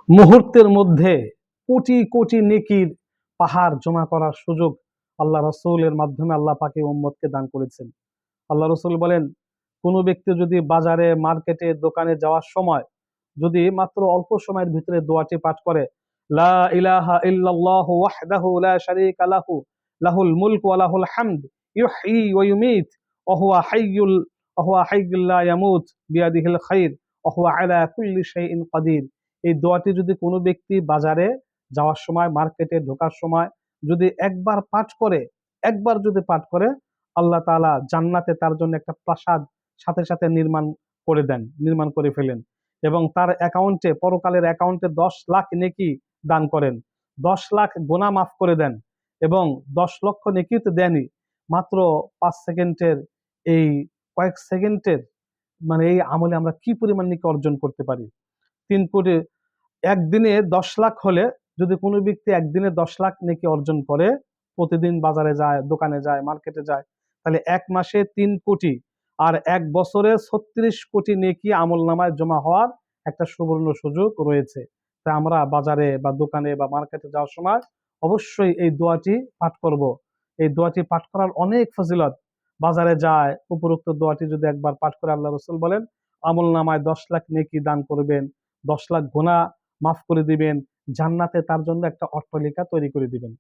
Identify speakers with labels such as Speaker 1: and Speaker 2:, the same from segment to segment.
Speaker 1: মুহূর্তের মধ্যে কোটি কোটি নেকির পাহাড় জমা করার সুযোগ আল্লাহ রসুলের মাধ্যমে আল্লাহ পাকে উম্মতকে দান করেছেন। আল্লাহ রসুল বলেন, কোনো ব্যক্তি যদি বাজারে, মার্কেটে, দোকানে যাওয়ার সময় যদি মাত্র অল্প সময়ের ভিতরে দোয়াটি পাঠ করে, লা ইলাহা ইল্লাল্লাহু ওয়াহদাহু লা শারীকা লাহু লাহুল মুলকু ওয়া লাহুল হামদ ইউহয়ী ওয়া ইউমীত ওয়া হুয়া হাইয়্যুল লা ইয়ামুত বিয়াদিহিল খায়র ওয়া হুয়া আলা কুল্লি শাইইন কাদির। এই দোয়াটি যদি কোনো ব্যক্তি বাজারে যাওয়ার সময়, মার্কেটে ঢোকার সময় যদি একবার যদি পাঠ করে, আল্লাহ তাআলা জান্নাতে তার জন্য একটা প্রাসাদ সাথে সাথে নির্মাণ করে ফেলেন এবং তার অ্যাকাউন্টে, পরকালের অ্যাকাউন্টে 10 লাখ নেকি দান করেন, 10 লাখ গুনাহ মাফ করে দেন এবং 10 লক্ষ নেকি তো দেনই, মাত্র 5 সেকেন্ডের এই কয়েক সেকেন্ডের এই আমলে আমরা কি পরিমাণ নেকি অর্জন করতে পারি। 3 কোটি একদিনে 10 লাখ হলে, যদি কোনো ব্যক্তি একদিনে 10 লাখ নেকি অর্জন করে, প্রতিদিন বাজারে যায়, দোকানে যায়, মার্কেটে যায়, তাহলে 1 মাসে 3 কোটি আর 1 বছরে 36 কোটি নেকি আমল নামায় জমা হওয়ার একটা সুবর্ণ সুযোগ রয়েছে। তাই আমরা বাজারে বা দোকানে বা মার্কেটে যাওয়ার সময় অবশ্যই এই দোয়াটি পাঠ করব। এই দোয়াটি পাঠ করার অনেক ফজিলত। বাজারে যায়, উপরোক্ত দোয়াটি যদি একবার পাঠ করে, আল্লাহ রসুল বলেন, আমল নামায় 10 লাখ নেকি দান করবেন, 10 লাখ গুনাহ মাফ করে দিবেন, জান্নাতে তার জন্য একটা অট্টালিকা তৈরি করে দিবেন।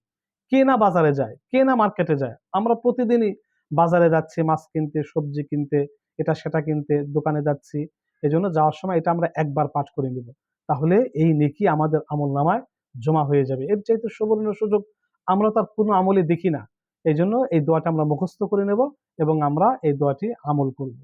Speaker 1: কে না বাজারে যায়, কে না মার্কেটে যায়? আমরা প্রতিদিনই বাজারে যাচ্ছি মাছ কিনতে, সবজি কিনতে, এটা সেটা কিনতে, দোকানে যাচ্ছি। এজন্য যাওয়ার সময় এটা আমরা একবার পাঠ করে নিব, তাহলে এই নেকি আমাদের আমল নামায় জমা হয়ে যাবে। এর চাইতে সুবর্ণ সুযোগ আমরা তার কোনো আমলে দেখি না। এই জন্য এই দোয়াটা আমরা মুখস্থ করে নেব এবং আমরা এই দোয়াটি আমল করব।